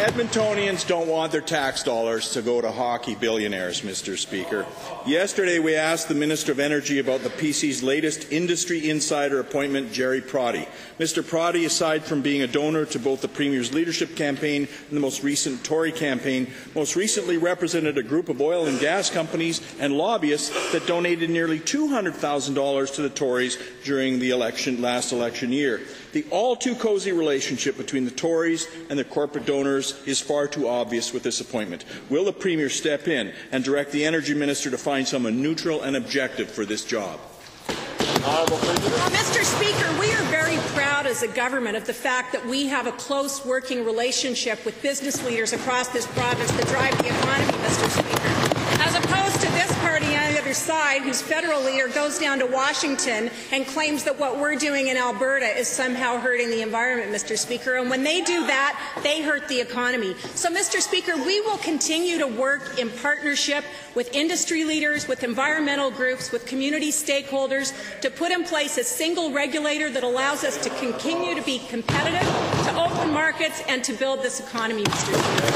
Edmontonians don't want their tax dollars to go to hockey billionaires, Mr. Speaker. Yesterday, we asked the Minister of Energy about the PC's latest industry insider appointment, Gerry Protti. Mr. Protti, aside from being a donor to both the Premier's leadership campaign and the most recent Tory campaign, most recently represented a group of oil and gas companies and lobbyists that donated nearly $200,000 to the Tories during the last election year. The all-too-cozy relationship between the Tories and the corporate donors is far too obvious with this appointment. Will the Premier step in and direct the Energy Minister to find someone neutral and objective for this job? Mr. Speaker, we are very proud as a government of the fact that we have a close working relationship with business leaders across this province that drive the economy, Mr. Speaker, as opposed to this party on the other side, whose federal leader goes down to Washington and claims that what we're doing in Alberta is somehow hurting the environment, Mr. Speaker. And when they do that, they hurt the economy. So, Mr. Speaker, we will continue to work in partnership with industry leaders, with environmental groups, with community stakeholders to put in place a single regulator that allows us to continue to be competitive, to open markets, and to build this economy, Mr. Speaker.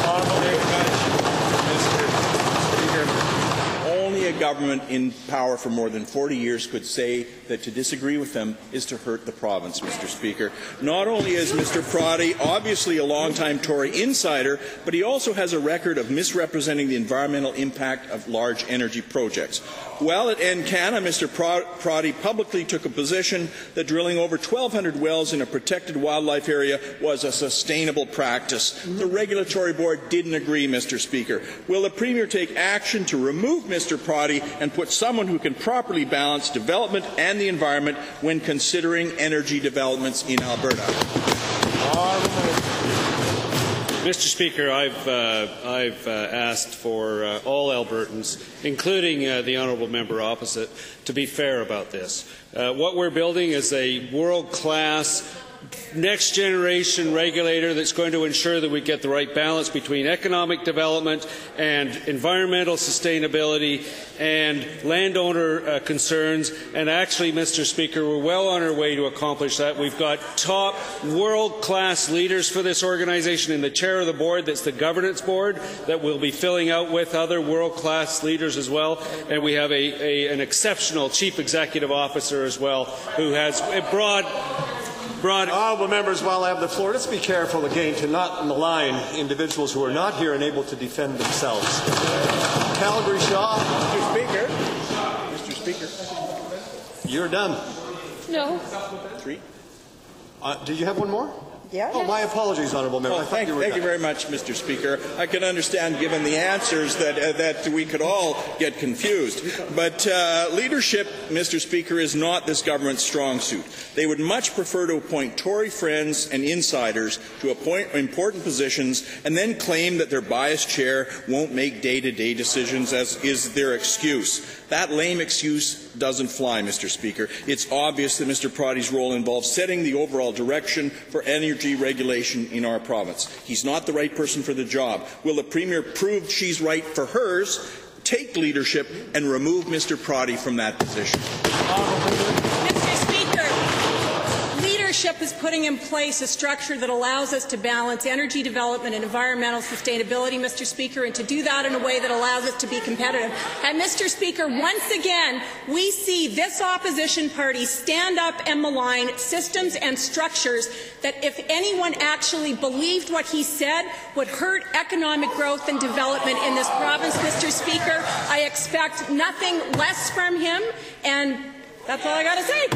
Only a government in power for more than 40 years could say that to disagree with them is to hurt the province, Mr. Speaker. Not only is Mr. Protti obviously a longtime Tory insider, but he also has a record of misrepresenting the environmental impact of large energy projects. Well, at NCANA, Mr. Protti publicly took a position that drilling over 1,200 wells in a protected wildlife area was a sustainable practice. The regulatory board didn't agree, Mr. Speaker. Will the Premier take action to remove Mr. Protti and put someone who can properly balance development and the environment when considering energy developments in Alberta? Mr. Speaker, I've asked for all Albertans, including the honourable member opposite, to be fair about this. What we're building is a world-class, next-generation regulator that's going to ensure that we get the right balance between economic development and environmental sustainability and landowner concerns. And actually, Mr. Speaker, we're well on our way to accomplish that. We've got top world-class leaders for this organization in the chair of the board, that's the governance board, that we'll be filling out with other world-class leaders as well. And we have an exceptional chief executive officer as well, who has a broad. Honourable members, while I have the floor, let's be careful again to not malign individuals who are not here and able to defend themselves. Calgary Shaw. Mr. Speaker. You're done. No. 3. Do you have one more? Yeah. Oh, my apologies, honourable member. Thank you very much, Mr. Speaker. I can understand, given the answers, that we could all get confused. But leadership, Mr. Speaker, is not this government's strong suit. They would much prefer to appoint Tory friends and insiders to important positions and then claim that their biased chair won't make day-to-day decisions, as is their excuse. That lame excuse doesn't fly, Mr. Speaker. It's obvious that Mr. Protti's role involves setting the overall direction for energy regulation in our province. He's not the right person for the job. Will the Premier prove she's right for hers, take leadership, and remove Mr. Protti from that position? Mr. Speaker, leadership is putting in place a structure that allows us to balance energy development and environmental sustainability, Mr. Speaker, and to do that in a way that allows us to be competitive. And, Mr. Speaker, once again, we see this opposition party stand up and malign systems and structures that, if anyone actually believed what he said, would hurt economic growth and development in this province, Mr. Speaker. I expect nothing less from him, and that's all I got to say.